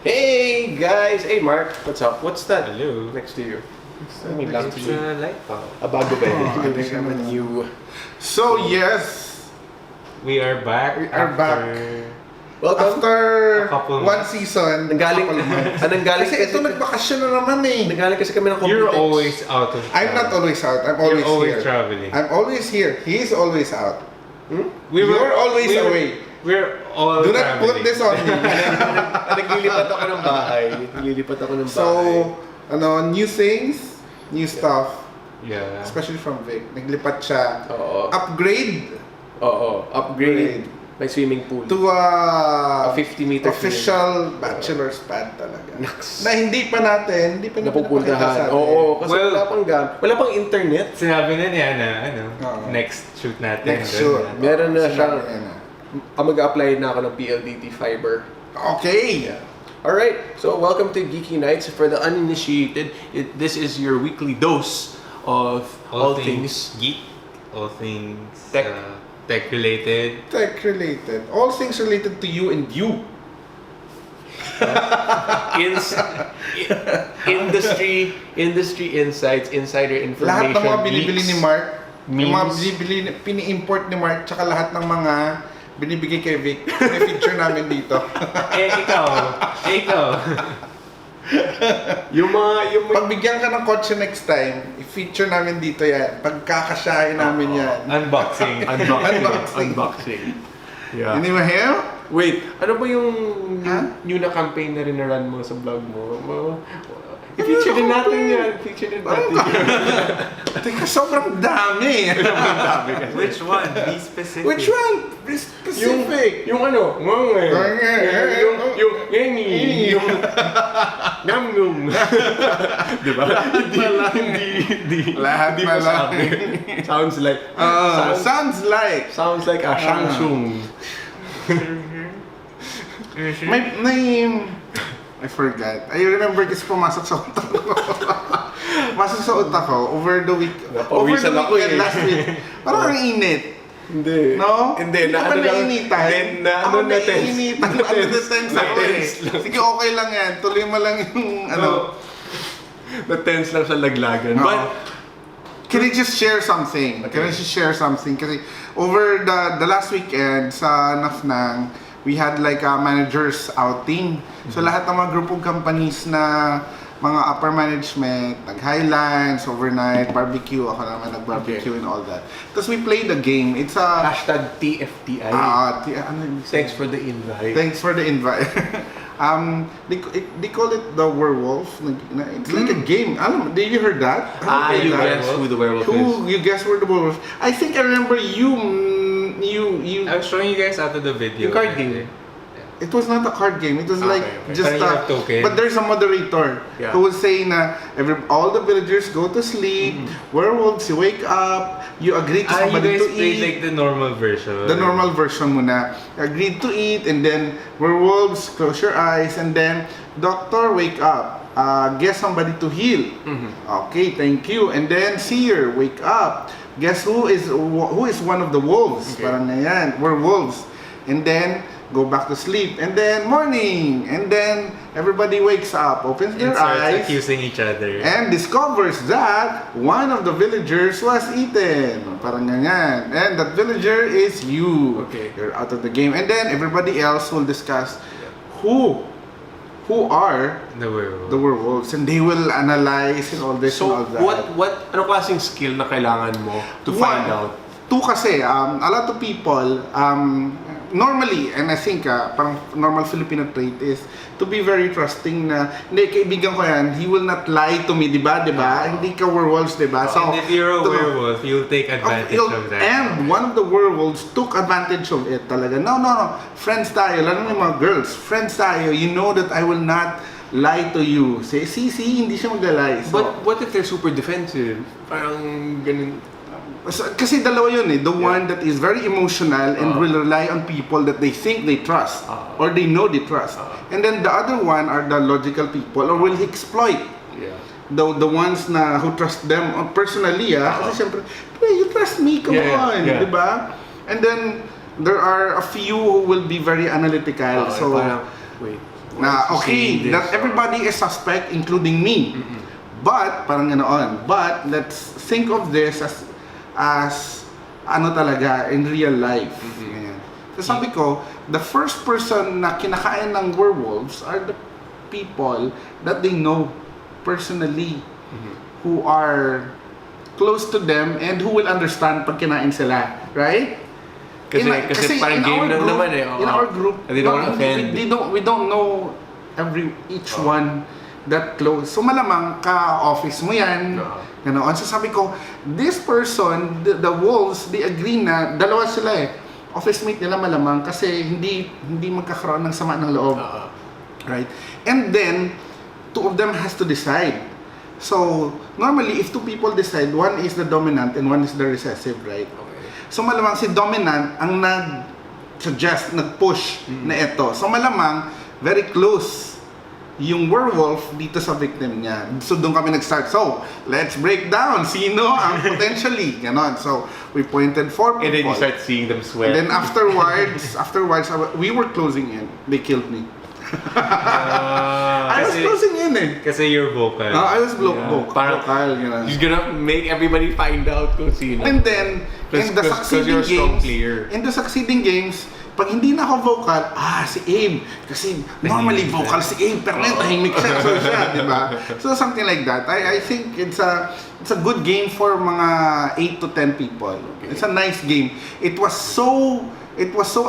Hey guys! Hey Mark, what's up? What's that Hello. next to you? It's a light bulb. A bago ba? Oh, Hindi naman you. So yes, We are back. We are back. Welcome! after A couple one months. season, Nanggaling, couple months. nanggaling Kasi ito nagbakasyon na naman eh. Nanggaling kasi kami ng You're Computex. always out of I'm not always out. I'm You're always always here. traveling. I'm always here. He's always out. You're always away. We're all Do not traveling. put this on me. Naglilipat ako ng bahay. Naglilipat ako ng bahay. So, new things, new stuff. Yeah. Especially from Vic. Naglipat siya. Oo. Upgrade Upgrade. May swimming pool. to A 50-meter official bachelor's pad talaga. Naks. Na hindi pa natin Napupuntahan. napakita sa atin. Oo, kasi Well, wala pang internet. Sinabi na niya na Oo. next shoot natin. Next dun shoot. na. Meron na Sinabi siyang- niya na. Mag-apply na ako ng PLDT fiber. Okay. Alright, so welcome to Geeky Nights. For the uninitiated, this is your weekly dose of All things geek, all things Tech. tech related. Tech related. All things related to you and you. Industry insights, insider information. Lahat ng mga binibili leaks. ni Mark, yung mga memes. pini-import ni Mark, tsaka lahat ng mga binibigay kay Vic, feature namin dito. Ikaw. Yung mga Pagbigyan ka ng kotse next time, i-feature namin dito yan. Pagkakasyahin namin yan. Unboxing. unboxing. Yeah. Anyway, here? Wait, ano ba yung Ha? new na campaign na rin-run mo sa vlog mo? I-feature din natin yan. Feature din natin yan. Teka, sobrang dami. Which one? Be specific. Which one? Be specific. Yung ano? Yung Ngamnum. Diba? Hindi Lahat mo pala. sabi. Sounds like Sounds like a Shang-Tsung. I forgot. I remember kasi pumasok sa utak ko. Pumasok sa utak ko over the week. Over the Napawisan ako weekend eh. last week. Parang ang init. Hindi. No? Hindi. Hindi ka ba nainitan? Then, Ako na-tense. nainitan. Na-tense ako eh. Na-tense lang. Sige, okay lang yan. Tuloy mo lang yung ano. Na-tense lang sa laglagan. But, Can I just share something? Okay. Can I just share something? Kasi over the last weekend sa Nafnang, we had like a manager's outing. So lahat ng mga grupong companies na mga upper management, nag-highlands, overnight, barbecue, ako naman nag-barbecue and all that. Tapos we played a game. It's a... hashtag TFTI. Thanks for the invite. Thanks for the invite. They call it the werewolf. It's like a game. Alam, did you heard that? You That? guess who the werewolf is. Who you guess were the werewolf? I think I remember you. I was showing you guys after the video. Yung card game. It was not a card game. It was like okay. just Parang you have token. But there's a moderator Yeah. who will say na all the villagers go to sleep. Werewolves, you wake up. You agree to You somebody guys to played eat. like the normal version. The normal version muna. Agreed to eat, and then werewolves, close your eyes, and then doctor, wake up. Guess somebody to heal. Okay, thank you. And then seer, wake up. Guess who is one of the wolves? Okay. Parang na yan, werewolves. And then go back to sleep. And then morning. And then everybody wakes up, opens And their starts eyes, accusing each other. and discovers that one of the villagers was eaten. Parang ganyan. And that villager is you. Okay. You're out of the game. And then everybody else will discuss who are The werewolf. the werewolves, and they will analyze and all this So, and all that. ano klaseng skill na kailangan mo to find out? Two kasi, a lot of people, normally, and I think parang normal Filipino trait is to be very trusting na, hindi, kaibigan ko yan, he will not lie to me, di ba? Hindi ka werewolves, di ba? And if you're a to- werewolf, you'll take advantage of that. And one of the werewolves took advantage of it talaga. No. Friends tayo, lalo na yung mga girls. Friends tayo, you know that I will not lie to you. See, hindi siya maglalay. So, But what if they're super defensive? Parang ganun. kasi dalawa yun eh. The one that is very emotional and will rely on people that they think they trust or they know they trust. And then the other one are the logical people or will exploit. Yeah. The ones na who trust them personally kasi syempre, you trust me, come on, di ba? And then there are a few who will be very analytical. So Parang, wait, Na, Why is he saying okay, that this? everybody is suspect, including me. But, parang ganoon. But, let's think of this as ano talaga, in real life. Ganyan. So sabi ko, the first person na kinakain ng werewolves are the people that they know personally, who are close to them and who will understand pag kinain sila. Right? Kasi parang game lang naman eh. In our group, They don't want to offend. we don't know each one that close. So malamang ka-office mo yan. Ganoon. So sabi ko, this person, the wolves, they agree na dalawa sila eh. Office mate nila malamang kasi hindi magkakaroon ng sama ng loob. Right? And then, two of them has to decide. So, normally, if two people decide, one is the dominant and one is the recessive, right? So malamang si dominant ang nag-suggest, nag-push na ito. So malamang, very close yung werewolf dito sa victim niya. So doon kami nag-start. So, let's break down sino ang potentially. Ganon. So, we pointed four people. And then you start seeing them sweat. And then afterwards, we were closing in. They killed me. I was closing in eh. Kasi you're vocal. I was Parang vocal. Ganon. He's gonna make everybody find out kung sino. And then, in the succeeding you're a strong games, player. pag hindi na ako vocal, si Abe. Kasi normally vocal si Abe, pero ngayon tahimik siya. So siya, di ba? So something like that. I think it's a good game for mga 8 to 10 people. It's a nice game. It was so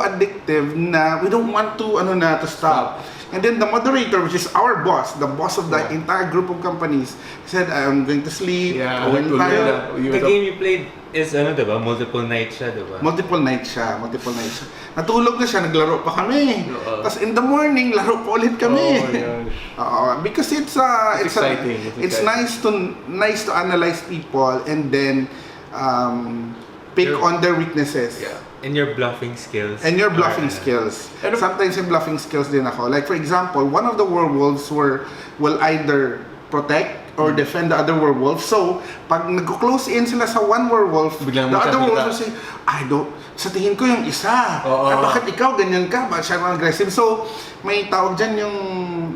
addictive na we don't want to to stop. And then the moderator, which is our boss, the boss of the entire group of companies, said, I'm going to sleep. Uwi na tayo. The game you played is diba? Multiple night siya, diba? Multiple night siya. Natulog na siya, naglaro pa kami. Tapos in the morning, laro pa ulit kami. Because it's exciting. It's nice to analyze people and then pick on their weaknesses. And your bluffing skills. Skills. Sometimes yung bluffing skills din ako. Like for example, one of the werewolves will either protect or defend the other werewolf. So, pag nag-close in sila sa one werewolf, the other werewolf will say, sa tingin ko yung isa. Bakit ikaw ganyan ka? Bakit siya aggressive? So, may tawag dyan yung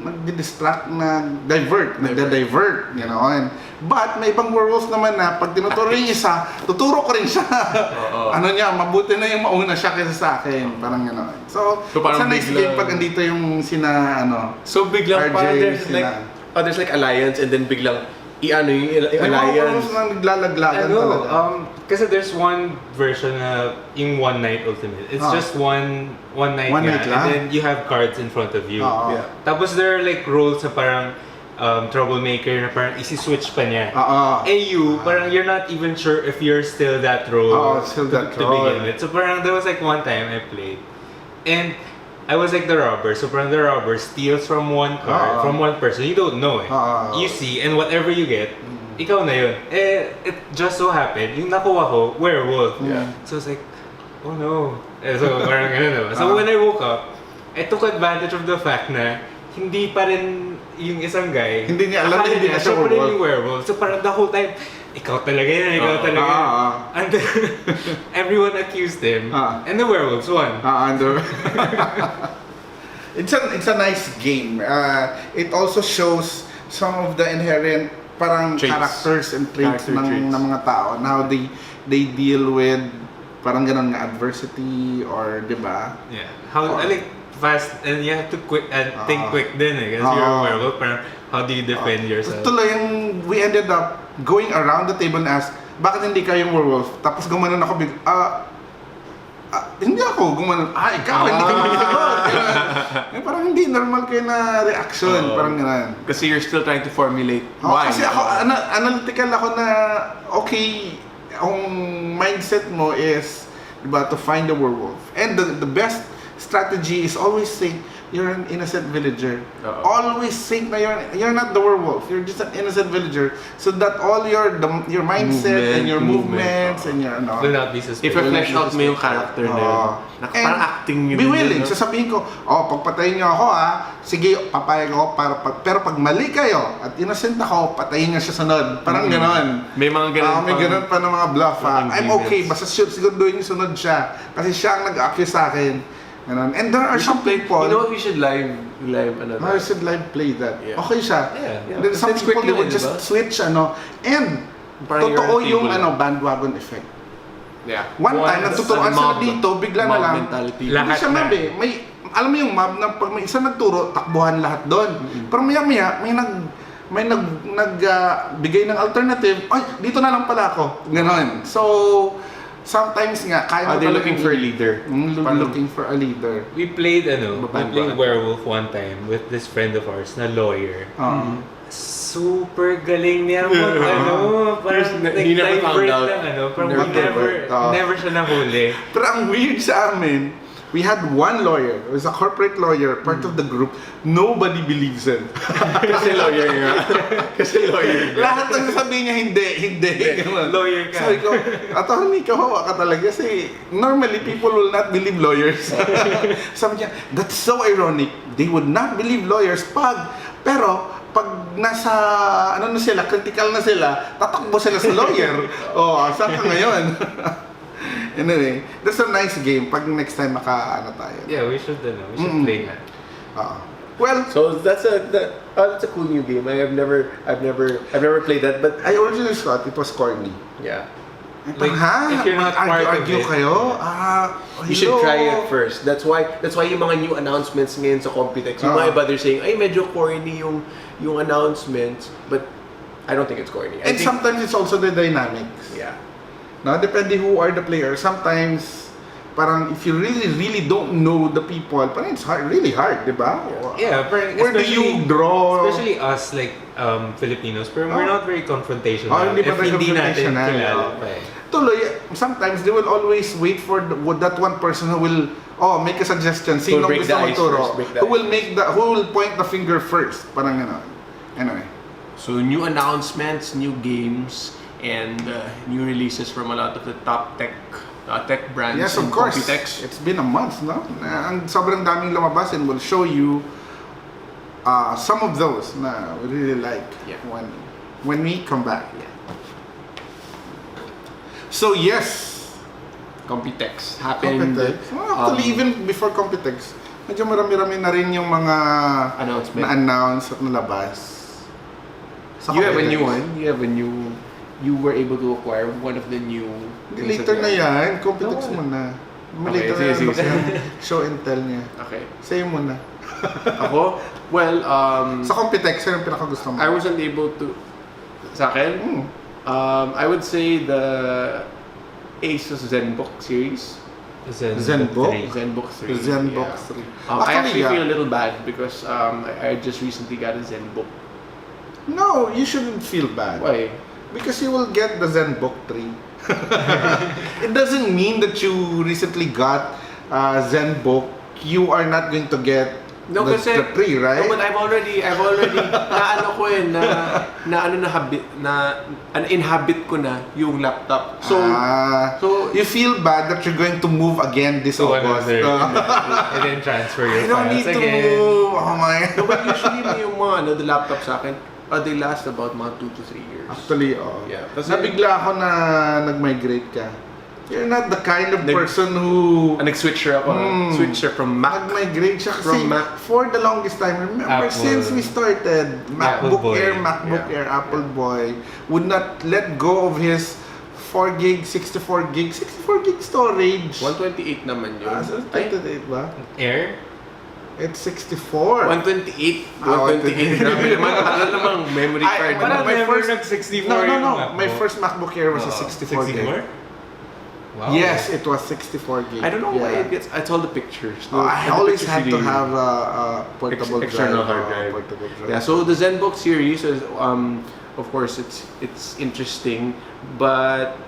nagdi-distract na nagda-divert. Ganoon. But, may ibang werewolf naman na pag tinuturo yung isa, tuturo ko rin siya. Mabuti na yung mauna siya kaysa sa akin. Parang ganoon. So it's a nice game pag andito yung So, biglang RJ, parang there's like alliance and then biglang yung alliance. May werewolves na naglalaglagan talaga. Kasi there's one version na yung One Night Ultimate. It's just one night night lang. And then you have cards in front of you. Tapos there are like roles na parang troublemaker na parang isi-switch pa niya. Parang you're not even sure if you're still that role to begin with. So parang there was like one time I played and I was like the robber. So parang the robber steals from one card, from one person. You don't know eh. You see, and whatever you get, ikaw na yun. It just so happened, yung nakuha ko, werewolf. So it's like, oh no. So parang ganun naman. So when I woke up, I took advantage of the fact na hindi pa rin yung isang guy. Hindi niya alam na hindi siya pa rin yung werewolf. So parang the whole time, ikaw talaga yan, ikaw talaga yan. And then, everyone accused him. And the werewolves won. It's a nice game. It also shows some of the inherent parang characters and traits ng mga tao. Now they deal with parang ganun nga adversity or di ba? Yeah. How like fast and you have to quick and think quick din eh. Kasi you're a werewolf. Parang how do you defend yourself? Tuloy we ended up going around the table and ask, bakit hindi kayo yung werewolf? Tapos gumanon ako hindi ako gumanon. Ikaw, hindi ka magsagot. Parang hindi normal kayo na reaction. Parang gano'n. Kasi you're still trying to formulate why. Kasi ako, analytical ako na, okay, ang mindset mo is, diba, to find the werewolf. And the best strategy is always think, you're an innocent villager. Always think na you're not the werewolf. You're just an innocent villager. So that all your mindset and your movements and your will not be suspicious. If refresh out mo yung character na yun. Parang acting yun. Be willing. Sasabihin ko, pagpatayin niyo ako sige, papayag ako pero pag mali kayo at innocent ako, patayin niyo siya sunod. Parang gano'n. May mga gano'n may gano'n pa ng mga bluff I'm okay, basta siguro doon yung sunod siya. Kasi siya ang nag-accuse sa akin. Ganun. And there are some people... You know, we should live ano. I should live play that. Yeah. Okay siya. Yeah. Then some It's people, they quickly, would just diba? switch, ano. And, Parang totoo you're yung on table. bandwagon effect. Yeah. One time, natuturuan sila mob- dito, bigla na mob lang. mentality. Hindi Lahat siya na. mob eh. Alam mo yung mob na pag may isa nagturo, takbuhan lahat doon. Pero maya-maya, may bigay ng alternative, ay, dito na lang pala ako. Ganon. So, sometimes nga, kaya mo They're talagang looking for a leader. looking for a leader. We played Mabangga. werewolf one time with this friend of ours na lawyer. Super galing niya parang He never found out. parang Never never siya nahuli. Pero ang weird sa amin, we had one lawyer, it was a corporate lawyer, part of the group, nobody believes him. Kasi lawyer nga. Kasi lawyer nga. Lahat ng sasabihin niya, hindi. Ganun. Lawyer ka. Sabi ko, attorney, kawawa ka talaga kasi normally people will not believe lawyers. Sabi niya, that's so ironic. They would not believe lawyers pero pag nasa, ano na sila, critical na sila, tatakbo sila sa lawyer. Saan ka ngayon? Anyway, that's a nice game. Pag next time tayo. Yeah, we should play that. Well, So that's a cool new game. I've never played that, but I originally thought it was corny. yeah. Like, if you're not part of Argue it, kayo? You should try it first. That's why yung mga new announcements ngayon sa Computex, yung mga iba they're saying, ay medyo corny yung announcements, but I don't think it's corny. I And think, sometimes it's also the dynamics. yeah. No, depende who are the players. Sometimes, parang if you really don't know the people, parang it's really hard, di ba? Yeah, Where do you draw? Especially us, like Filipinos, pero we're not very confrontational. Hindi pa if tayo hindi natin confrontational. kilala pa eh. Tuloy, sometimes they will always wait for that one person who will make a suggestion. Sino break gusto the ice magturo? first, break the Who will point the finger first? Parang gano'n. Anyway. So new announcements, new games, and new releases from a lot of the top tech brands. Yes, in of course. Computex. It's been a month, no? Ang sobrang daming lumabas and we'll show you some of those na we really like when we come back. Yeah. So yes, Computex happened. Computex. Actually, even before Computex, medyo marami-rami na rin yung mga Announcement. na-announce at nalabas. Sa You have a Computex. new one. You were able to acquire one of the new. things Later that na they- yan. Computex No. muna. Okay, Later sige, na sige. yan. Show and tell niya. Okay. Sa'yo muna. Ako, well, Sa Computex, ano yung pinakagusto mo? I wasn't able to. Sa akin, I would say the Asus ZenBook series. Zenbook? ZenBook 3. Zenbook yeah. 3. I actually feel a little bad because I just recently got a ZenBook. No, you shouldn't feel bad. Why? Because you will get the ZenBook 3. It doesn't mean that you recently got ZenBook. You are not going to get No, the kasi 3, right? No, but I've already inhabit ko na yung laptop. So you feel bad that you're going to move again this So August. another, and then transfer I your don't files need to again. move. Oh my. no, but usually yung mga the laptop sa akin, they last about mga 2 to 3 years. Actually, Yeah. Kasi Nabigla ako na nag-migrate ka. You're not the kind of person who nag-switcher ako. Switcher from Mac. nag-migrate siya kasi From Mac. for the longest time, remember, Apple. since we started, MacBook boy. Air, Apple boy, would not let go of his 4 gig, 64 gig storage. 128 naman yun. So, Ay, 28 ba? Air? It's 64. 128. 128. Grabe naman. Ano namang memory card. Parang my never first- nag-64 No. yung My MacBook. first MacBook Air was a 64 gig. 64? Wow. Yes, it was 64 gig. I don't know why Yeah. it gets. It's all the pictures. I The always pictures had to really- have a portable external drive. hard drive. Portable drive. Yeah, so the ZenBook series is, of course, it's interesting, but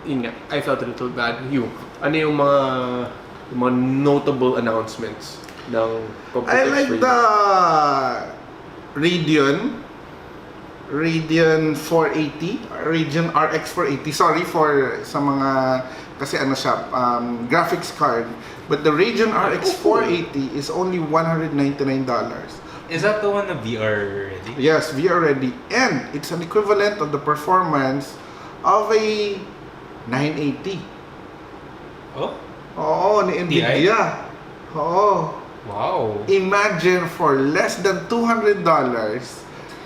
yun nga, I felt a little bad. Ano yung mga notable announcements ng Computex I like for you? the Radeon 480, Radeon RX 480. Sorry for sa mga kasi ano siya, graphics card. But the Radeon RX 480 is only $199. Is that the one na VR ready? Yes, VR ready, and it's an equivalent of the performance of a 980. Oh? Oo, ni Nvidia. Oo. Wow. Imagine for less than $200,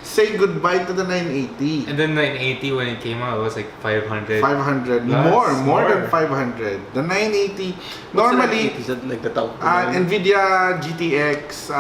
say goodbye to the 980. And then 980 when it came out, it was like 500. 500. Plus, More than 500. The 980, normally, Is that like the top? NVIDIA GTX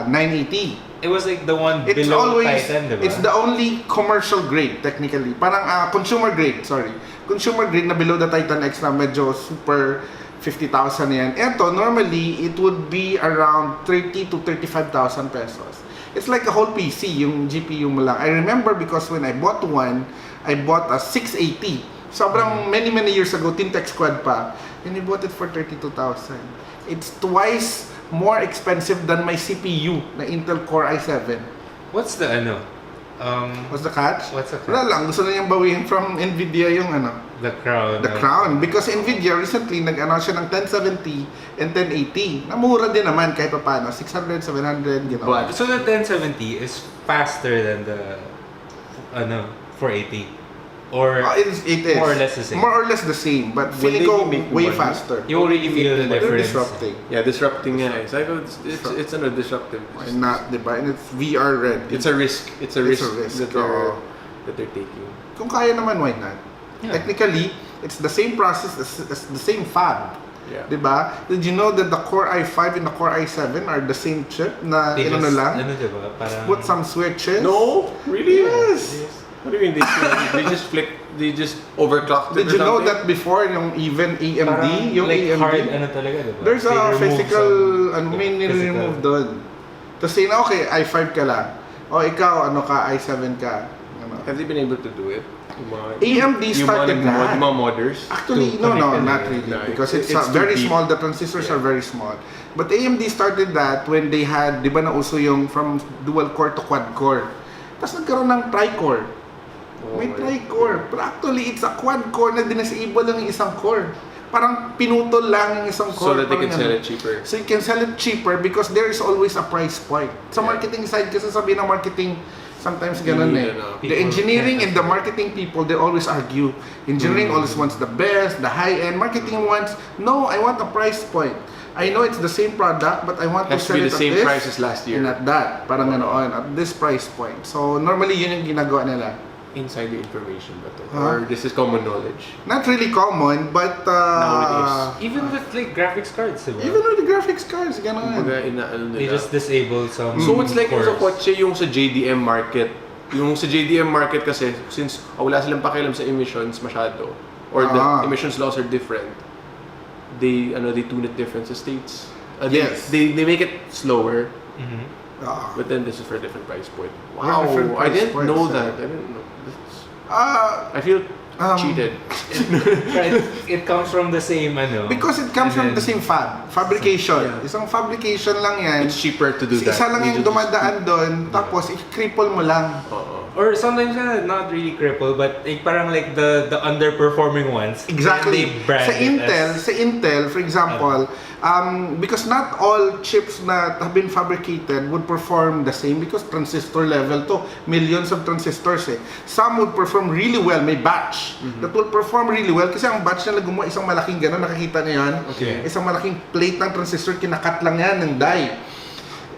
980. It was like the one It's below always, Titan, diba? it's the only commercial grade technically. Parang consumer grade, sorry. Consumer grade na below the Titan X na medyo super 50,000 yan. Ito, normally, it would be around 30 to 35,000 pesos. It's like a whole PC, yung GPU mo lang. I remember because when I bought one, I bought a 680. Sobrang many years ago, Tintech Squad pa. And I bought it for 32,000. It's twice more expensive than my CPU na Intel Core i7. What's the ano? What's the catch? What's the catch? Wala lang, gusto na niyang bawiin from NVIDIA yung The crown. the crown. Because NVIDIA recently nag-announce siya ng 1070 and 1080. Namura din naman kahit pa paano. 600, 700, you know. But, so the 1070 is faster than the 480? Or It is. more or less the same? More or less the same. But When feeling they ko make way money, faster. you won't really feel the They're difference. disrupting. Yeah, disrupting nga eh. So it's ano, disruptive. Why not, diba? And it's VR ready. It's a risk. It's a It's risk, a risk, that oo. they're taking. Kung kaya naman, why not? Yeah. Technically, it's the same process as the same fab. Yeah. Diba? Did you know that the Core i5 and the Core i7 are the same chip na They ano just, lang? diba? Parang, Put some switches. No, really? Yes. What do you mean? They just flip? They just overclocked it? Did you or know something? that before yung even AMD, parang yung like AMD, hard ano talaga, diba? there's They a remove physical, some may physical. nire-remove doon. Tapos say na, okay, i5 ka lang. O ikaw, ano ka, i7 ka. Ano. Have they been able to do it? Yung mga, AMD yung started mga, that. Yung mga modders? Actually, To no, connect not it. really. Like, Because it's, it's too very deep. small. The transistors are very small. But AMD started that when they had, di ba nauso yung from dual core to quad core. Tapos nagkaroon ng tri-core. May tri-core. Pero actually, it's a quad core na dinasable lang yung isang core. Parang pinutol lang yung isang So core. that they can parang sell ano. it cheaper. So you can sell it cheaper because there is always a price point. Sa Yeah. marketing side, kasi sabi ng marketing, sometimes ganun Hindi, eh. ano, The people engineering can't and the marketing people, they always argue. Engineering always wants the best, the high-end. Marketing wants, no, I want a price point. I know it's the same product, but I want to Has sell to be it the at same this price as last year. and at that. Parang ganoon, at this price point. So normally, yun yung ginagawa nila. Insider information ba to? Huh? Or this is common knowledge? Not really common, but Now Even with like graphics cards, diba? even with the graphics cards, ganoon. Kumbaga, inaano They nila. just disable some So it's like yung sa cores. kotse, yung sa JDM market. Yung sa JDM market kasi, since wala silang pakialam sa emissions masyado, or the emissions laws are different, they tune it different sa states. Yes. They make it slower, Mhm. but then this is for a different price point. Yeah, Wow, different I price didn't points, know yeah. that. I didn't know. I feel Um, cheated. Right, it comes from the same ano. Because it comes And from the then- same fabrication. Yeah. Isang fabrication lang yan. It's cheaper to do that. Isa lang They yung just- dumadaan doon, tapos i-cripple mo lang. Oo. Or sometimes not really crippled, but like, parang like the underperforming ones. Exactly. They brand it Sa Intel, for example, because not all chips na have been fabricated would perform the same because transistor level to, millions of transistors eh. Some would perform really well, may batch that will perform really well kasi ang batch na gumawa isang malaking gano'n, nakikita niyo yan? Okay. Isang malaking plate ng transistor, kinakat lang yan ng die.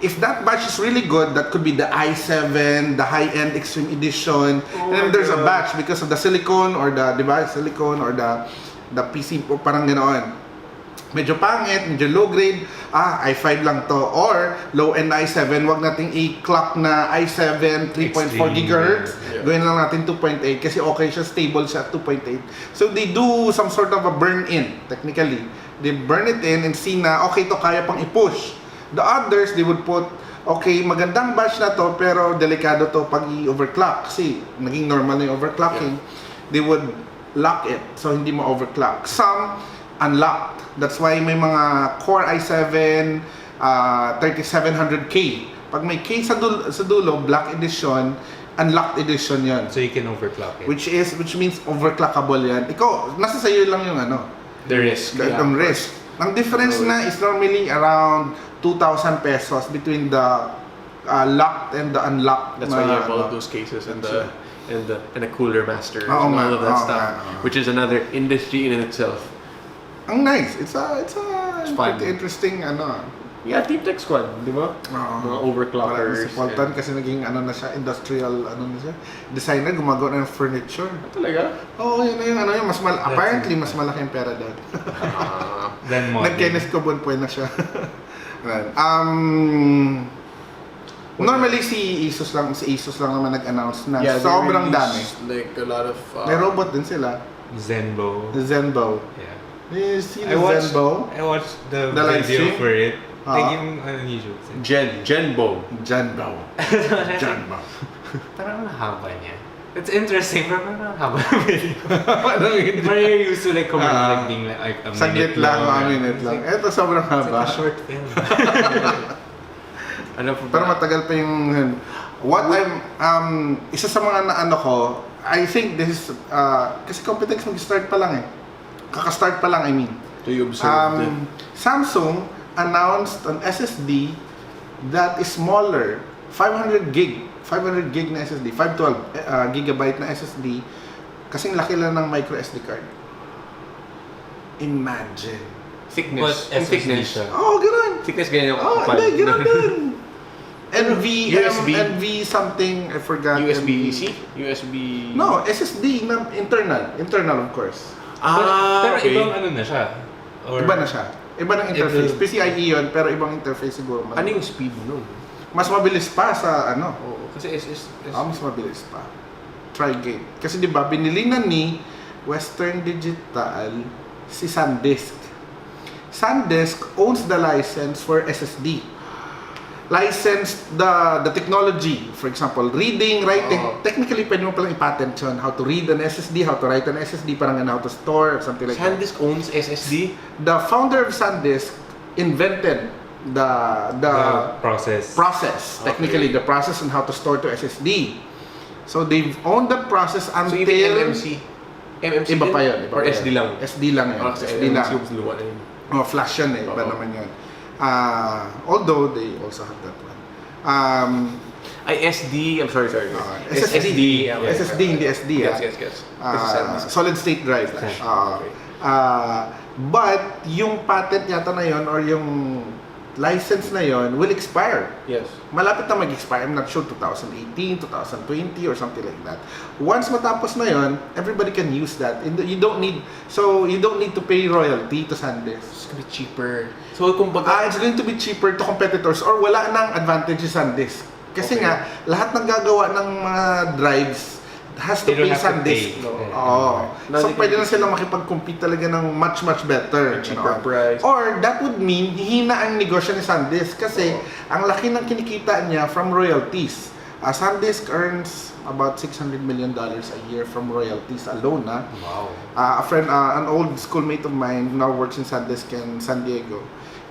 If that batch is really good, that could be the i7, the high-end Extreme Edition. And then there's a batch because of the silicon or the device silicon or the PC o parang ganoon. Medyo pangit, medyo low grade, i5 lang to. Or low-end i7, wag nating i-clock na i7 3.4 Extreme. GHz. Yeah. Gawin lang natin 2.8 kasi okay siya, stable siya at 2.8. So they do some sort of a burn-in, technically. They burn it in and see na okay to, kaya pang i-push. The others, they would put, okay, magandang batch na to, pero delikado to pag i-overclock. Kasi naging normal na yung overclocking. They would lock it, so hindi mo overclock. Some, unlocked. That's why may mga Core i7, 3700K. Pag may K sa dulo, Black Edition, unlocked edition yan. So you can overclock it. Which means overclockable yan. Ikaw, nasa sa'yo lang yung ano, The risk. ang risk. Ang difference na is normally around 2,000 pesos between the locked and the unlocked. That's why you have all of those cases and That's the cooler masters Oo and nga, all of that oo stuff, nga, oo. which is another industry in itself. Ang nice. It's fun. pretty interesting, Yeah, Team Tech Squad, di ba? Mga overclockers. Si Paultan kasi naging na siya, industrial, designer, gumagawa ng furniture. Talaga? Oo, yun na yung, apparently, mas malaki yung pera doon. Then modeling. Nag-Kenneth Cobonpoy na siya. Normally, si Asus lang naman nag-announce na sobrang dami. Like a lot of... May robot din sila. Zenbo. The Zenbo. Yeah. You see the Zenbo? I watched the live video stream? for it. Like yung YouTube. Genbo. Parang ang haba niya. It's interesting, pero parang ang haba ng video. Parang you're used to like like being like a saglit minute lang, long. a minute lang. Ito sobrang It's like haba. a short film. Pero matagal pa yung... isa sa mga naano ko, I think this is... kasi Computex mag-start pa lang eh. Kaka-start pa lang, I mean. So you observed it. Samsung announced an SSD that is smaller, 500 gig na SSD, 512 gigabyte na SSD, kasing laki lang ng micro SD card. Imagine. Thickness. But thickness. siya. Oh, ganun. Thickness ganyan yung Oh, kapal. hindi, ganun din. USB? NV something, I forgot. USB-C? USB... No, SSD na internal of course. Pero okay. ibang ano na siya. Or, Iba na siya. Iba ng interface. Ito- PCIe yun, pero ibang interface siguro. Ano yung speed nun? Mas mabilis pa sa Oo, kasi mas mabilis pa. Tri-gate. Kasi di ba binili na ni Western Digital si SanDisk. SanDisk owns the license for SSD. Licensed the technology. For example, reading, writing. Technically, pwede mo palang i-patent yun. How to read an SSD, how to write an SSD, parang how to store, something like that. SanDisk owns SSD? The founder of SanDisk invented the process. Technically, the process on how to store to SSD. So they've owned that process So until even MMC? MMC iba din? pa yun. Or SD lang? SD lang yun. Kasi SD lang. MMC yung luwa na yun. Oh, flash yun eh. Iba Oo. naman yun. Although they also have that one. Ay, SD, I'm sorry. SSD. okay. SSD, hindi SD. Yes. Kasi SanDisk. Solid state drive. Flash. Okay. But yung patent yata na yon or yung license na yon will expire. Yes. Malapit na mag-expire. I'm not sure 2018, 2020 or something like that. Once matapos na yon, everybody can use that. You don't need to pay royalty to SanDisk. It's gonna be cheaper. So, kumbaga... It's going to be cheaper to competitors or wala nang advantage si SanDisk. Kasi nga, lahat ng gagawa ng mga drives has to They don't pay have to SanDisk. pay. Oo. So, pwede na sila makipag-compete talaga ng much better. cheaper price. Or, that would mean, hihina ang negosyo ni SanDisk kasi ang laki ng kinikita niya from royalties. SanDisk earns about $600 million a year from royalties alone. Wow. A friend, an old schoolmate of mine now works in SanDisk in San Diego.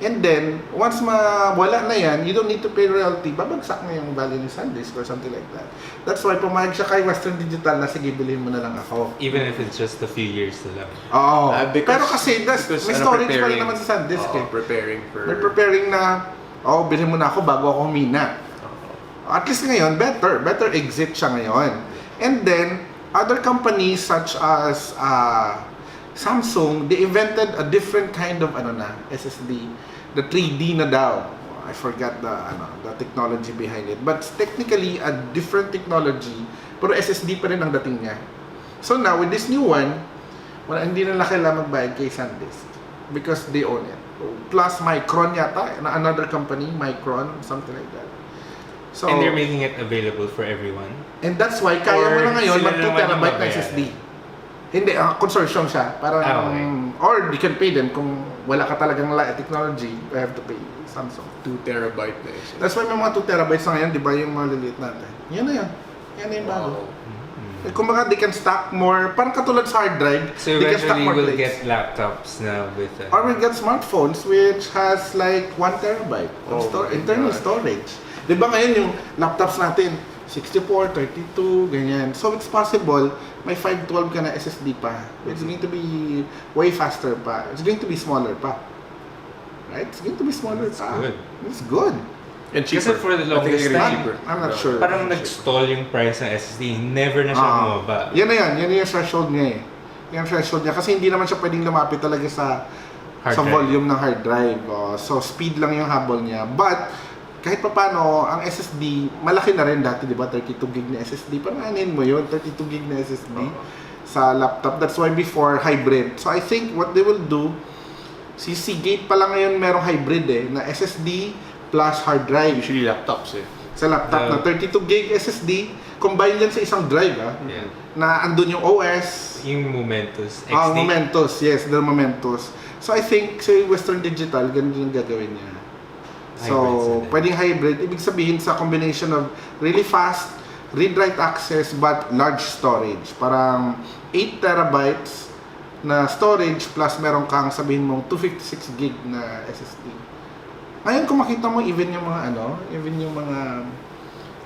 And then, once wala na yan, you don't need to pay royalty, babagsak na yung value ni SanDisk or something like that. That's why pumayag siya kay Western Digital na sige, bilhin mo na lang ako. Even if it's just a few years na lang. Oo. Because- Pero kasi, may storage pa rin naman sa SanDisk eh. Preparing for... They're preparing na, bilhin mo na ako bago ako humina. At least ngayon, better exit siya ngayon. And then, other companies such as Samsung, they invented a different kind of SSD, the 3D na daw. I forgot the technology behind it. But technically a different technology, pero SSD pa rin ang dating niya. So now with this new one, hindi na kailangan magbayad kay SanDisk because they own it. Plus Micron yata, another company, Micron, something like that. So, And they're making it available for everyone. and that's why kaya mo na ngayon sila mag 2 naman yung terabyte na magbayaran. SSD. Hindi, consortium siya. Parang, Okay. or you can pay them kung wala ka talagang technology, you have to pay Samsung. 2 terabyte na SSD. That's why may mga 2 terabytes na ngayon, di ba yung mga lilit natin? Yan na yun. Yan na yung bago. Wow. Kung baka they can stack more, parang katulad sa hard drive, So they can stack eventually more we'll plates. get laptops now with Or we'll get smartphones which has like 1 terabyte of Oh my internal God. storage. Di ba ngayon yung laptops natin, 64, 32, ganyan. So it's possible, may 512 ka na SSD pa. It's going to be way faster pa. It's going to be smaller pa. Right? It's going to be smaller That's pa. good. It's good. And cheaper. Kasi for the I think longest it's gonna be time, cheaper. I'm not sure. parang nag-stall yung price ng SSD. Never na siya bumaba. Yan na yan. Yan yung threshold niya eh. Yan yung threshold niya. Kasi hindi naman siya pwedeng lumapit talaga sa sa volume ng hard drive. So speed lang yung habol niya. But kahit pa paano, ang SSD, malaki na rin dati, di ba? 32 gig na SSD. Pananin mo yun, 32 gig na SSD sa laptop. That's why before, hybrid. So I think what they will do, si Seagate pa lang ngayon merong hybrid na SSD plus hard drive. Usually laptops Sa laptop na 32 gig SSD, combine yan sa isang drive na andun yung OS. Yung Momentus XT. Momentus, yes, the Momentus. So I think sa Western Digital, ganun yung gagawin niya. So, pwedeng hybrid. Ibig sabihin sa combination of really fast read-write access but large storage. Parang 8 terabytes na storage plus meron kang sabihin mong 256 gig na SSD. Ngayon kung makita mo even yung mga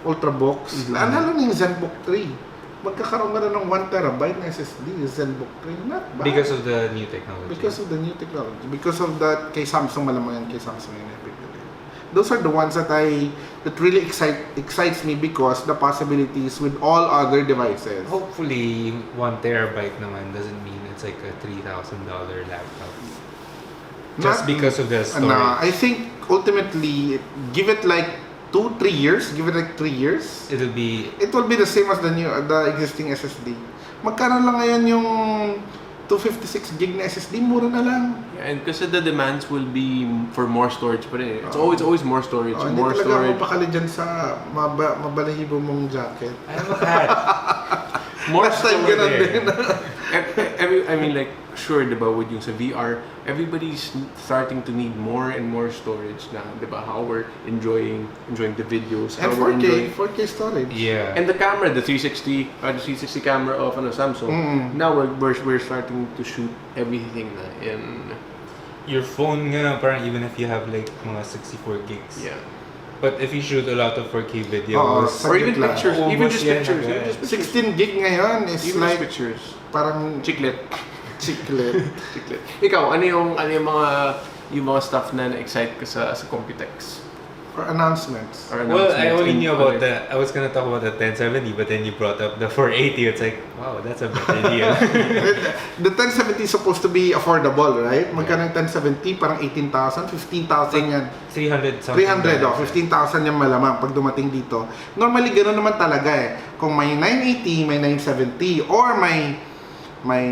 Ultrabooks, lalo na yung ZenBook 3. Magkakaroon ka na ng 1 terabyte na SSD, ZenBook 3. Not bad. Because of the new technology. Because of the new technology. Because of that, kay Samsung malamang yan, kay Samsung yung epic. Those are the ones that really excites me because the possibilities with all other devices. Hopefully, 1 terabyte naman doesn't mean it's like a $3,000 laptop. Just because of the storage. I think ultimately, give it like 2-3 years. Give it like 3 years. It will be the same as the existing SSD. Magkano lang ngayon yung 256 gig na SSD, mura na lang. Yeah, and kasi the demands will be for more storage pa rin. It's always more storage, more hindi storage. Hindi talaga mapakali dyan sa mabalahibo mong jacket. I have a hat. More Last time ganun din. I mean like, sure, diba, with yung sa VR, everybody's starting to need more and more storage na, diba, how we're enjoying the videos, And how we're 4K storage. Yeah. And the camera, the 360 camera of Samsung. Now we're starting to shoot everything na in Your phone nga, parang even if you have like mga 64 gigs. yeah. But if you shoot a lot of 4K videos, Or even lang. pictures, even Almost just yan pictures. agad. Even just pictures. 16 gig ngayon is Even like just pictures. parang Chiclet. chiclet. Chiclet. Ikaw, ano yung mga stuff na na-excite ka sa Computex? Or announcements. Or well, I announcements only in knew about other- I was gonna talk about the 1070, but then you brought up the 480. It's like, wow, that's a better deal. The 1070 is supposed to be affordable, right? Magkano yung 1070? Parang 18,000, 15,000 yan. 300 something. 300, 15,000 yung malamang pag dumating dito. Normally, gano'n naman talaga Kung may 980, may 970, or may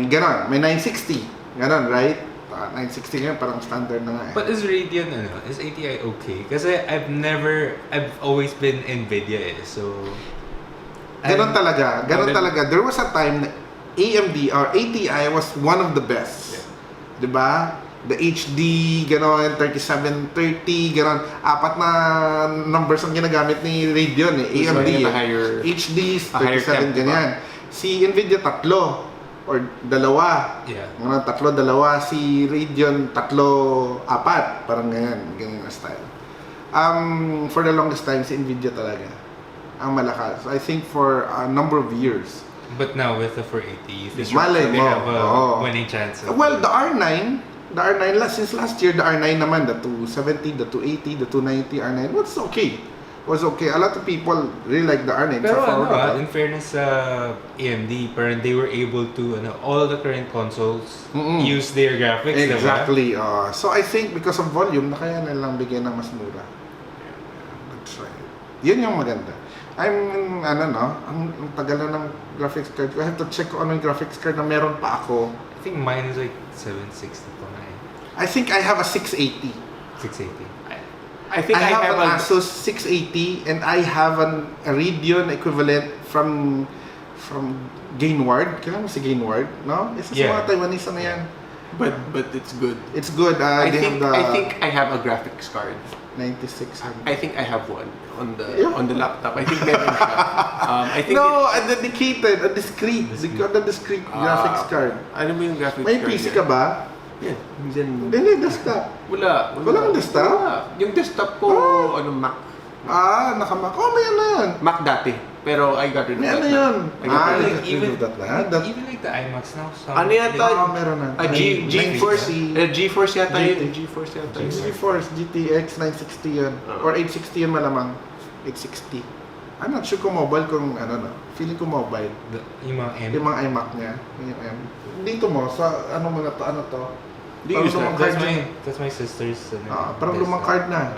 gano'n, may 960. Gano'n, right? 960 ngayon, parang standard na nga But is Radeon, is ATI okay? Kasi I've always been NVIDIA so... Ganon talaga. There was a time na AMD or ATI was one of the best. Yeah. Diba? The HD, ganon, 3730, ganon. 4 na numbers ang ginagamit ni Radeon AMD. HD, 37, ganyan. Si NVIDIA, 3 or 2. Yeah. Ganon, 3, 2. Si Radeon, 3, 4. Parang ganyan na style. For the longest time, si NVIDIA talaga ang malakas. I think for a number of years. But now with the 480, you think Malay they mo. have a winning chance? Well, the R9, since last year, the R9 naman, the 270, the 280, the 290 R9 was okay. A lot of people really like the R9. Pero in fairness sa AMD, parang they were able to, all the current consoles use their graphics, exactly. So I think because of volume, na kaya nilang bigyan ng mas mura. That's right. Yun yung maganda. ang tagal na ng graphics card. I have to check kung ano yung graphics card na meron pa ako. I think mine is like 760 to 9. I think I have a 680. 680. I think I have an Asus 680 and I have a Radeon equivalent from Gainward. Kailan mo si Gainward, no? Isa sa mga Taiwanese na yan. But it's good. It's good. I they think have the I think I have a graphics card. 9600. I think I have one on the laptop. I think meron siya. I think a dedicated, a discrete graphics card. Ano mo yung graphics May card? PC ka ba? Yeah. Hindi, desktop. Wala. Walang desktop? Wala. Yung desktop ko, Mac. Naka-Mac. May ano yan. Mac dati. Pero I got rid of May that ano na. yun. I got rid of like that. even that na. Even like the IMAX now. Ano yata? Meron na. GeForce yata yun. GeForce yata yun. GeForce GTX 960 yun. Or 860 yun malamang. 860. I'm not sure kung mobile, feeling ko mobile. Yung mga M. Yung mga iMac niya. Yung M. Dito mo, sa ano to? Do you use lumang that? card That's my sister's. parang lumang card na.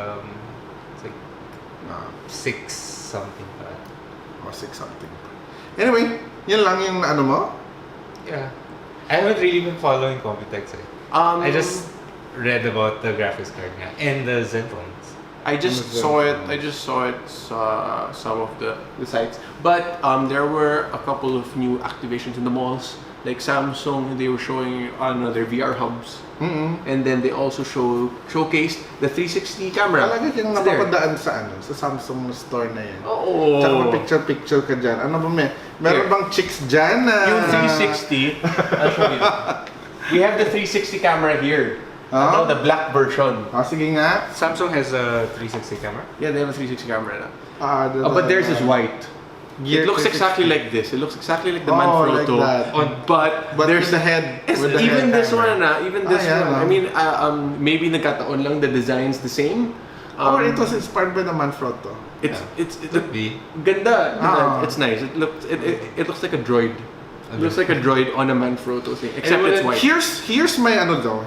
It's like 6 something pa. Oh, 6 something. Anyway, yun lang yung ano mo? Yeah. I haven't really been following Computex. I just read about the graphics card nga and the Zenfone. I just saw it. Some of the sites, but there were a couple of new activations in the malls. Like Samsung, they were showing on their VR hubs, and then they also showcased the 360 camera. Talaga yung It's there. napapadaan sa Samsung store na yan. Oo. Tsaka picture ka dyan. Ano ba meron bang chicks dyan na... Yung 360, I'll show you. We have the 360 camera here. Oh? The black version. Sige nga. Samsung has a 360 camera. Yeah, they have a 360 camera now. But But theirs is white. It looks exactly like this. It looks exactly like the Manfrotto. Like that. But with there's the head. even this one, even this yeah, one. no. I mean, maybe nagkataon lang the design's the same. Or it was inspired by the Manfrotto. It's Could be. ganda. It's nice. It looks like a droid. It looks like a droid on a Manfrotto thing, except it's white. Here's my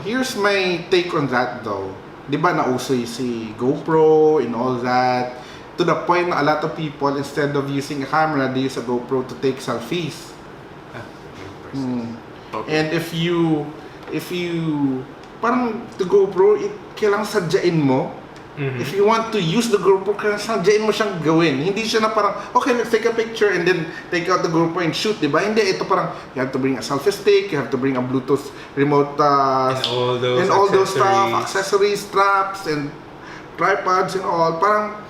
Here's my take on that though. 'Di ba nauso si GoPro and all that? To the point na a lot of people, instead of using a camera, they use a GoPro to take selfies. Okay. And if you parang to GoPro, kailangan sadyain mo. If you want to use the GoPro, kailangan sadyain mo siyang gawin. Hindi siya na parang, okay, let's take a picture and then take out the GoPro and shoot, di ba? Hindi, ito parang, you have to bring a selfie stick, you have to bring a Bluetooth remote, and all those stuff, accessories, straps, and tripods and all. Parang,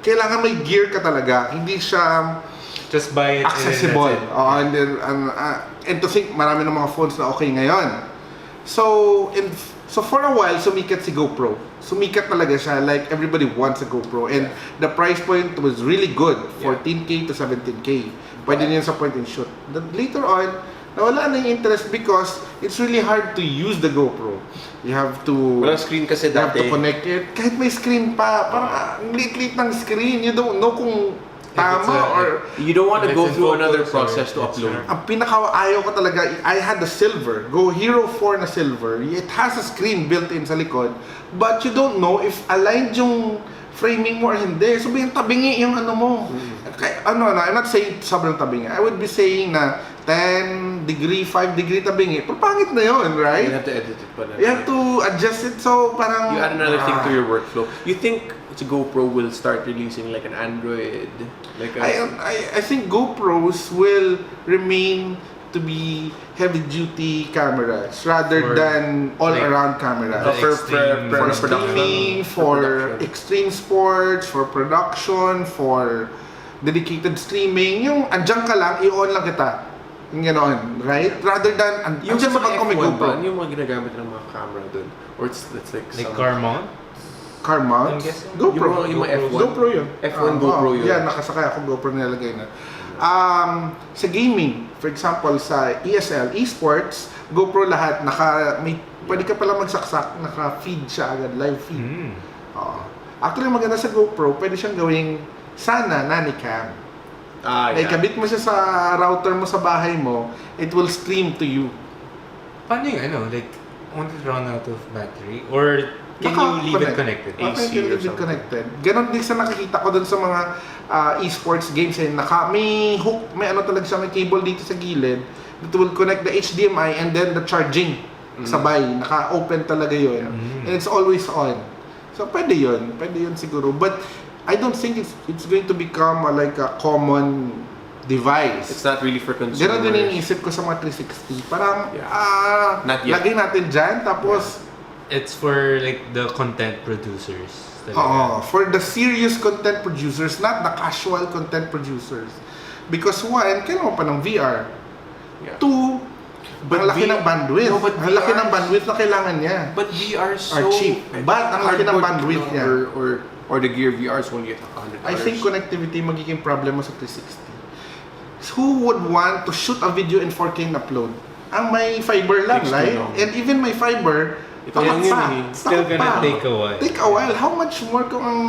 kailangan may gear ka talaga. Hindi siya just buy it accessible. and that's it. And to think, marami ng mga phones na okay ngayon. So for a while, sumikat si GoPro. Sumikat talaga siya. Like, everybody wants a GoPro. And the price point was really good. 14K to 17K. Pwede niyan sa point and shoot. But later on, nawala na yung interest because it's really hard to use the GoPro. You have to... Walang screen kasi You have to dati. connect it. Kahit may screen pa, parang lit-lit ng screen. You don't know kung tama or... You don't want to If go it's in through another photos process to or upload. it's Ang pinaka-ayaw ko talaga, I had the silver. Go Hero 4 na silver. It has a screen built-in sa likod. But you don't know if aligned yung framing mo or hindi. Sabihin, tabingi yung ano mo. I'm not saying sobrang tabingi. I would be saying na 10 degree, 5 degree tabingi. Pero pangit na yun, right? You have to edit it pa na. You have to adjust it so parang... You add another thing to your workflow. You think GoPro will start releasing like an Android? Like I think GoPros will remain to be heavy-duty cameras rather than all-around cameras. For Streaming, for extreme sports, for production, for dedicated streaming. Yung andyan ka lang, i-on lang kita. Yung gano'n, right? Rather than, yung andyan sa sa may mga F1 GoPro. ba? Yung mga ginagamit ng mga camera dun? Or it's like some... Like car mount? Car mounts? I'm guessing. GoPro. Yung mga F1. GoPro yun. F1 GoPro yun. Yeah, nakasakay ako GoPro nilalagay na. Sa gaming, for example, sa ESL, esports, GoPro lahat, pwede ka pala magsaksak, naka-feed siya agad, live feed. Actually, maganda sa GoPro, pwede siyang gawing sana nanicam. Yeah. Kabit mo siya sa router mo sa bahay mo, it will stream to you. Paano yung like, won't it run out of battery? Or can you leave it connected? Okay, AC can or leave it something. connected. Ganon din sa nakikita ko dun sa mga esports games. May hook, may ano talaga siya, may cable dito sa gilid. It will connect the HDMI and then the charging. Sabay, naka-open talaga yun. And it's always on. So pwede yun siguro. But I don't think it's going to become like a common device. It's not really for consumers. Ganon din iniisip ko sa mga 360. Parang, Not yet. lagay natin dyan, tapos It's for like the content producers. for the serious content producers, not the casual content producers. Because one, kailangan mo pa ng VR. Yeah. Two, ang laki ng bandwidth. No, but ang laki VR ng bandwidth na kailangan niya. But VR so Are cheap. But ang laki ng bandwidth niya. Or the Gear VR is only at $100. I think connectivity magiging problem mo sa 360. Who would want to shoot a video in 4K and upload? Ang may fiber lang, Takes too right? long. And even may fiber, Ito lang yun eh. Still gonna take a while. Take a while. How much more kung ang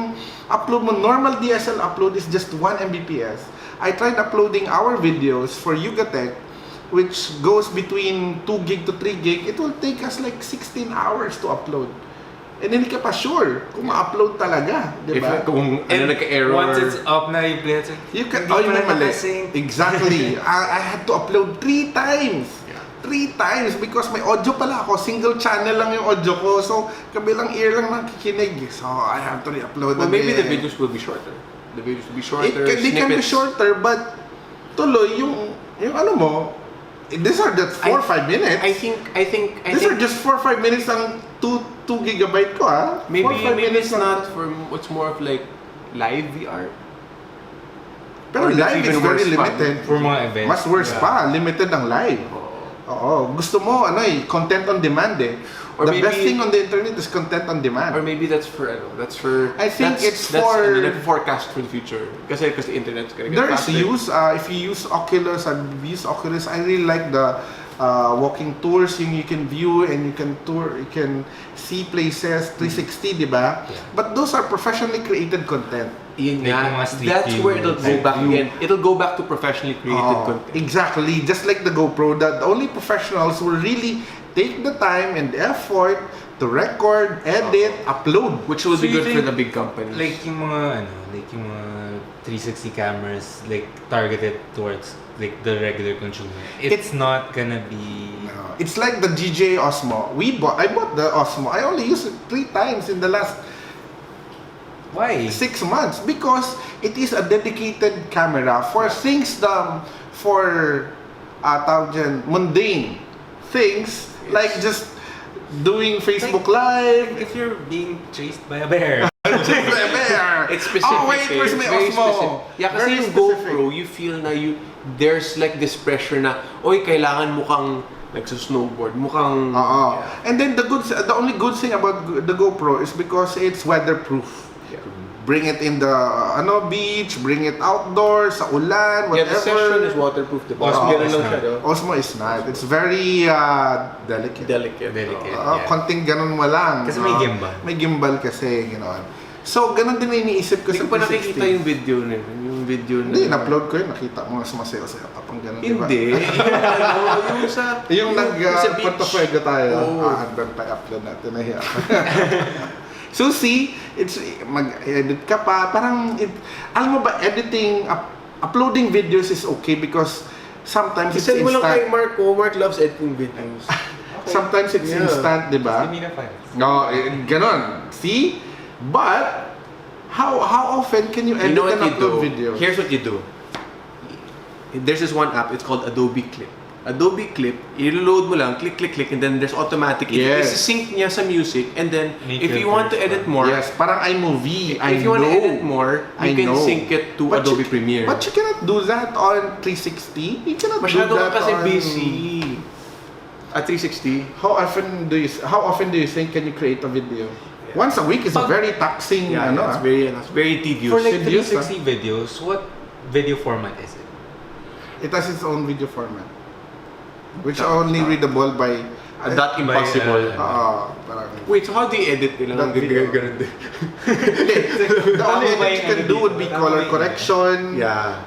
upload mo? Normal DSL upload is just 1 Mbps. I tried uploading our videos for Yugatech which goes between 2 gig to 3 gig, it will take us like 16 hours to upload. And hindi ka pa sure kung ma-upload talaga, di ba? Kung ano nagka-error. Once it's up na yung play, You can, hindi yun pa yung mali. nakasync. Exactly. I had to upload 3 times. 3 times because may audio pala ako. Single channel lang yung audio ko. So, kabilang ear lang nakikinig. So, I have to re-upload Well, maybe the again. videos will be shorter. The videos will be shorter. They can be shorter, but tuloy yung ano mo, these are just 4 or 5 minutes. I think These are just 4 or 5 minutes ang 2 gigabyte ko, ha? maybe 4 or 5 minutes it's lang. not for what's more of like live VR. Pero or that's live is even very worse pa. limited. For mga events. Mas worse Yeah. pa, limited ang live. Oo, gusto mo content on demand eh. Or The maybe- best thing on the internet is content on demand. Or maybe that's for I think it's that's for- like forecast for the future. Because the internet's gonna get There is faster. use, if you use Oculus, I really like the walking tours you can view and you can tour, you can see places 360, di ba? Yeah. But those are professionally created content. Yun Like nga, mga street that's view, where it'll go type back view. again. It'll go back to professionally created Oh, content. exactly, just like the GoPro, the only professionals will really take the time and effort to record, edit, upload. Which will So be you good for think, the big companies. Like yung mga like yung mga 360 cameras like targeted towards like the regular consumer. It's not gonna be It's like the DJI Osmo. I bought the Osmo. I only used it 3 times in the last why? 6 months because it is a dedicated camera for things for tawag dyan, mundane things like just doing Facebook Live. If you're being chased by a bear. It's specific. Oh wait, where's my very Osmo? specific. Yeah, kasi Very yung specific. GoPro, you feel na there's like this pressure na, oy, kailangan mo kang snowboard, mukhang... Yeah. And then the only good thing about the GoPro is because it's weatherproof. Yeah. Bring it in the beach, bring it outdoors, sa ulan, Yeah, whatever. the session is waterproof, diba? Osmo Ganun is lang not. siya, no? Osmo is not. It's very delicate. Delicate. Yeah. Konting ganun mo lang. Kasi may gimbal. May gimbal kasi, gano'n. So, ganun din iniisip ko Hindi sa ko pa nakikita 360. yung video na yun. Yung video na... Hindi, in-upload ko yun. Nakita mo nga sumasayaw-sayaw ka pang ganun, di ba? Hindi. Yung sa... Yung sa beach. nag-portofego tayo. Oo. Andun pa upload natin. Nahiya. So see, it's mag-edit ka pa. Parang, alam mo ba, uploading videos is okay because sometimes it's Isend mo lang kay instant. Mark. Mark loves editing videos. Sometimes it's Yeah. instant, di ba? Hindi na files. No, ganon. See? But, how often can you You edit know what and you upload do? videos? Here's what you do. There's this one app, it's called Adobe Clip. Adobe Clip, i-load mo lang, click, click, click, and then there's automatic. Yes. Isi-sync niya sa music, and then May if you want to filters edit pa. more, Yes, parang iMovie. if you want to edit more, you I can know. sync it to But Adobe you- Premiere. But you cannot do that on 360. You cannot Masyado do ka that kasi on... busy. At 360, How often do you think can you create a video? Once a week is a very taxing, that's very tedious. For like Serious, 360 videos, what video format is it? It has its own video format, which are only readable by. That impossible. Parang. Wait, so how do you edit nila? That video. Ganun din. The only edit you can do would be color correction, Yeah.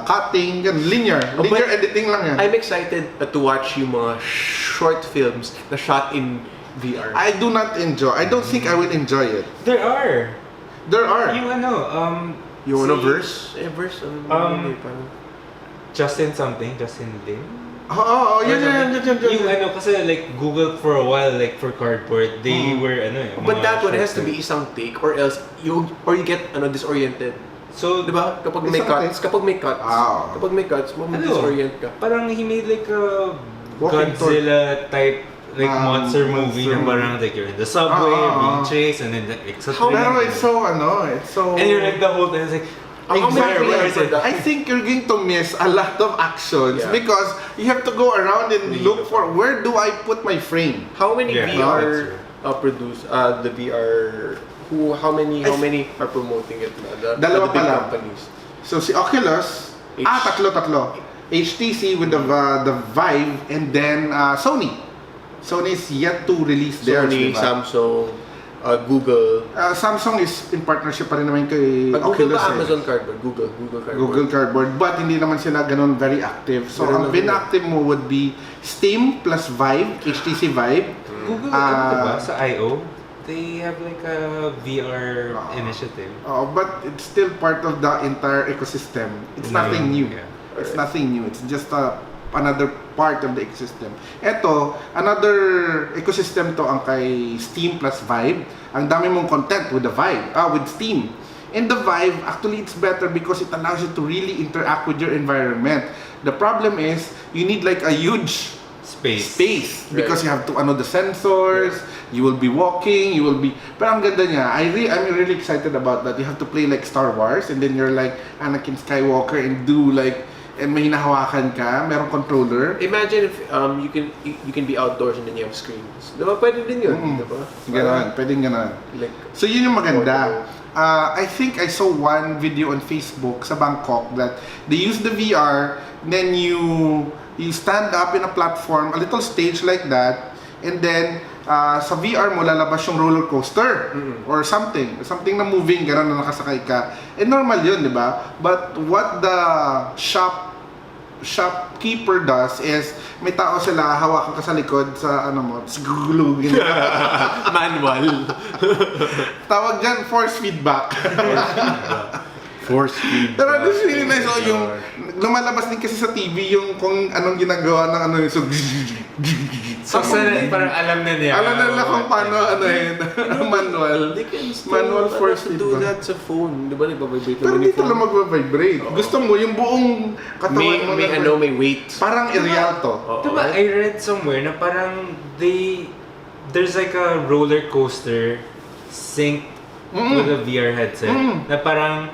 cutting, and linear Oh, but editing lang yan. I'm excited to watch yung mga short films na shot in VR. I do not enjoy. I don't think I will enjoy it. There are. There are. Yung You wanna si verse? Verse? Justin something, Justin Lin. Yun. Yung kasi like Google for a while, like for cardboard, they were But mga that one short has to be films. isang take or else you get disoriented. So, Di ba? Kapag may Isang cuts, kapag may cuts, disorient ka. parang he made like a Walking Godzilla type like monster movie monster na parang like you're in the subway, being chased, and then it's a How train. Pero it's so. And you're like the whole time, it's like, Exactly. where is it? I think you're going to miss a lot of actions Yeah. because you have to go around and look for where do I put my frame. How many Yeah. VR produce the VR? How many are promoting it na? The Dalawa big pa lang. companies. So si Oculus, tatlo. HTC with the Vive and then Sony. Sony is yet to release theirs. Sony, diba? Samsung. Google. Samsung is in partnership pa rin naman kay Google Oculus. ba Amazon Cardboard? Google Cardboard. Google Cardboard, but hindi naman sila ganun very active. So, ang bin-active mo would be Steam plus Vive, HTC Vive. Google, diba? Sa I.O., they have like a VR initiative. But it's still part of the entire ecosystem. It's nothing new. Yeah. It's nothing new. It's just another part of the ecosystem. Ito, another ecosystem to ang kay Steam plus Vive. Ang dami mong content with the Vive, with Steam. In the Vive, actually it's better because it allows you to really interact with your environment. The problem is, you need like a huge space because you have to the sensors, you will be walking, you will be, pero ang ganda niya. I'm really excited about that. You have to play like Star Wars and then you're like Anakin Skywalker and do like, and may hinahawakan ka, merong controller. Imagine if you can be outdoors and then you have screens. Diba? Pwede din yun, diba? Ganon, pwedeng ganon. Like, so yun yung maganda. I think I saw one video on Facebook sa Bangkok that they use the VR, then you stand up in a platform, a little stage like that, and then sa VR mo lalabas yung roller coaster or something na moving, gano'n na nakasakay ka. Normal yun, di ba? But what the shopkeeper does is may tao sila, hawakan ka sa likod sa sigugulugin. manual. Tawag dyan, force feedback. Force feedback. Pero this is really nice. So, yung lumalabas din kasi sa TV yung kung anong ginagawa ng So, parang alam na niya. Alam na nila kung paano manual. They can still Manual force do feedback. that sa phone. Di ba nagbabibrate Pero naman dito lang magbabibrate. Gusto mo yung buong katawan mo may weight. Parang aerial to. Diba, I read somewhere na parang there's like a roller coaster synced with a VR headset. Na parang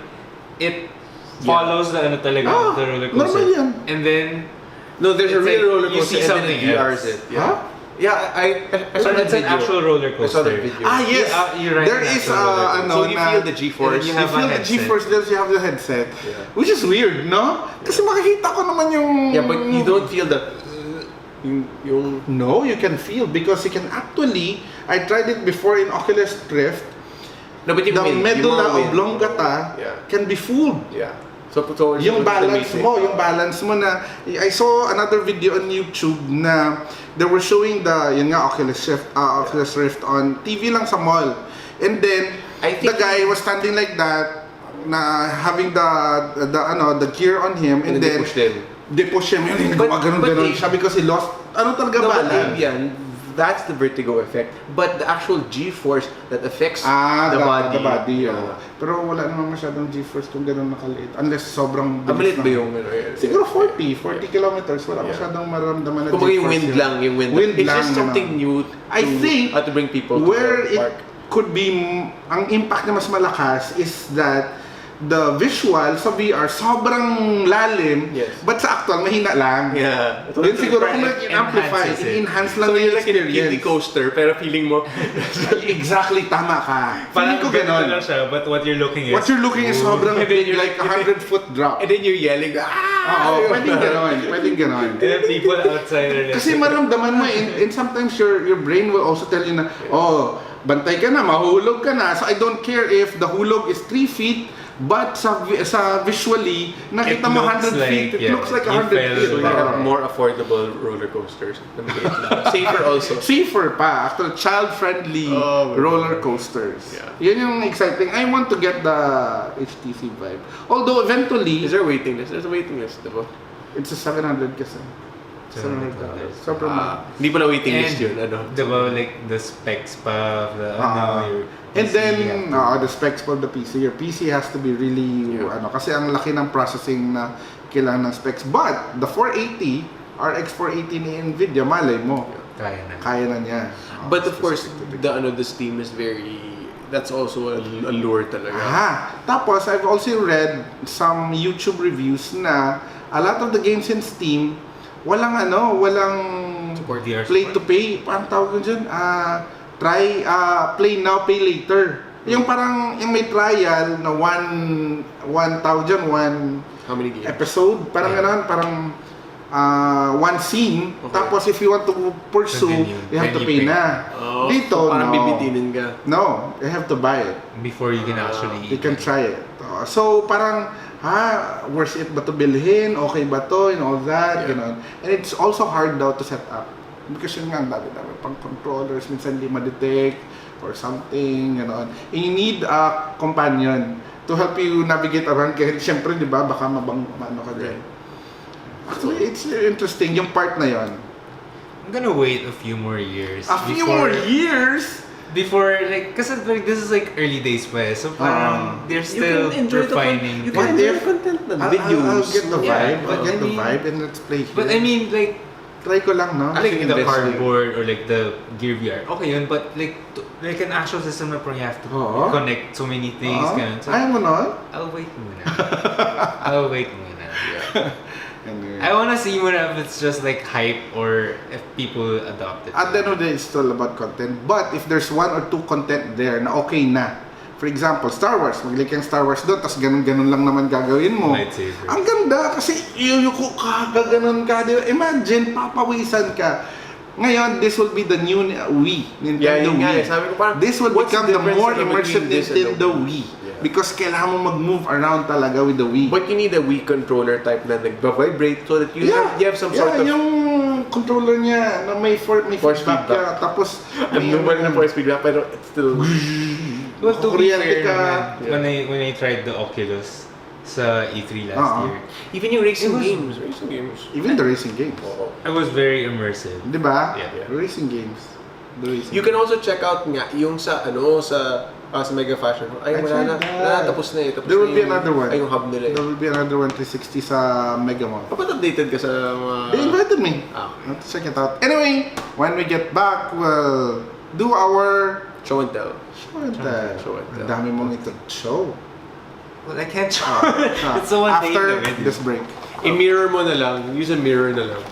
it follows the talaga, the roller coaster. Normal yan. And then, No, there's a it's real like roller you coaster see and then something it VRs else. it. Yeah. Huh? Yeah, I so saw that it's an video. actual roller I saw that coaster. video. Yes. You're right, There an is actual roller coaster. So you feel the G-force. You You have feel a the headset. G-force, then you have the headset. Yeah. Which is weird, no? Kasi makikita ko naman yung... Yeah, but you don't feel the yung No, you can feel because you can actually... I tried it before in Oculus Rift. no, but you The win. medulla You win. oblongata Yeah. can be fooled. Yeah. So Yung balance amazing. mo, na I saw another video on YouTube na they were showing yun nga Oculus Rift on TV lang sa mall. And then I think the guy was standing like that na having the gear on him and then they push him yun, gumagano siya because he lost talaga No, but balance. yan, that's the vertigo effect. But the actual G-force that affects the body. The body, Yeah. Pero wala naman masyadong G-force kung gano'n nakaliit. Unless sobrang Maliit bilis ba na. yung Siguro 40 kilometers. Wala Yeah. masyadong maramdaman na Kung yung G-force wind yun. lang, Wind It's lang, just something new I think to bring people where to the park. it could be, ang impact na mas malakas is that the visual sa VR sobrang lalim, Yes. but sa actual mahina lang. Yeah. Yun siguro kung It nag-amplify, enhances it. enhance lang So yung you're like in a kiddie experience. coaster, pero feeling mo, Exactly, tama ka. Feeling Parang ko ganun ganon. lang siya, but what you're looking is... What you're looking is sobrang And then big, you're like 100-foot drop. and then you're yelling, Oo, pwedeng ganon. And then people outside are like... Kasi maramdaman mo, and sometimes your brain will also tell you na, bantay ka na, mahulog ka na. So I don't care if the hulog is 3 feet, but sa visually, nakita mo 100 feet, it looks like 100 feet. so you have more affordable roller coasters. Safer also. Safer pa, actually child-friendly Oh, my roller God. coasters. Yeah. Yun yung exciting. I want to get the HTC Vive. Although eventually, Is there a waiting list? There's a waiting list, diba? it's a 700 kasi. $700. Sobrang mahal. Hindi pa na waiting list yun, Diba, like the specs pa of the... your And PC, then, you have to- the specs for the PC. Your PC has to be really, Yeah. kasi ang laki ng processing na kailangan ng specs. But, the 480, RX 480 ni Nvidia, malay mo, Kaya na. kaya na niya. But of course, the Steam is that's also a lure talaga. Tapos, I've also read some YouTube reviews na a lot of the games in Steam, walang Support VR play to support. pay. Parang tawag ko dyan, play now, pay later. Yung parang, yung may trial na 1,000, one How many games? episode, parang Yeah. gano'n, parang one scene. Okay. Tapos if you want to pursue, Continue. you have to Then pay you pay. na. Oh, Dito, so parang no. bibitinin ka. No, you have to buy it. Before you can actually You can try it. So parang, worth it ba to bilhin? Okay ba to? And all that, Yeah. gano'n. And it's also hard daw to set up. Because yun nga, ang dami-dami pang controllers, minsan hindi ma-detect or something, gano'n. And you need a companion to help you navigate around. Kaya siyempre, di ba, baka ano ka dyan. So it's interesting, yung part na yon. I'm gonna wait a few more years. A few more years? Before, like, kasi like, this is like early days pa eh. So parang they're still refining. You But can enjoy if- the content na I'll videos. get the Yeah, vibe. but I'll get I the mean- vibe and let's play here. But I mean, like, try ko lang, no? like the investing. cardboard or like the Gear VR, okay yun, but like, like an actual system na parang you have to Oo. connect so many things. ganun. So, Ayaw mo nun? I'll wait muna. I'll wait muna. Anyway. I wanna see muna if it's just like hype or if people adopt it. At the end of the day, it's still about content. But if there's one or two content there na okay na, for example, Star Wars, mag-like ang Star Wars doon, tapos ganun-ganun lang naman gagawin mo. Lightsaber. Ang ganda kasi yuyuko ka, gaganon ka. Diba? Imagine, papawisan ka. Ngayon, this will be the new Wii, Yeah, Nintendo yun nga Wii. eh. Sabi ko parang, This will what's become the the difference more between immersive this and the Nintendo Wii. Yeah. Because kailangan mo mag-move around talaga with the Wii. But you need a Wii controller type na nag-vibrate so that you have some sort of... yung controller niya na may Force feedback feedback. ka. Tapos, Normal na force feedback pero it's still... Well, to be Kuryente fair ka. naman, when I tried the Oculus sa E3 last year, Even yung racing It was- games. Racing games. even the racing games. Oo. I was very immersive. Di ba? Yeah. Racing games. The racing You can also check out nga yung sa sa Mega Fashion. Ay, I wala na. tried that. Tapos na eh. Tapos There will na be yung- another one. Ay, yung hub nila eh. There will be another 360 sa Mega Mall. Dapat updated ka sa mga... They invited me. Ah, Let's check it out. Anyway, when we get back, we'll do our show and tell. show and tell. Show and tell. Ang dami mong ito show. Well, I can't show. Ah, It's so one thing after of it. this break. I-mirror mo na lang. Use a mirror na lang.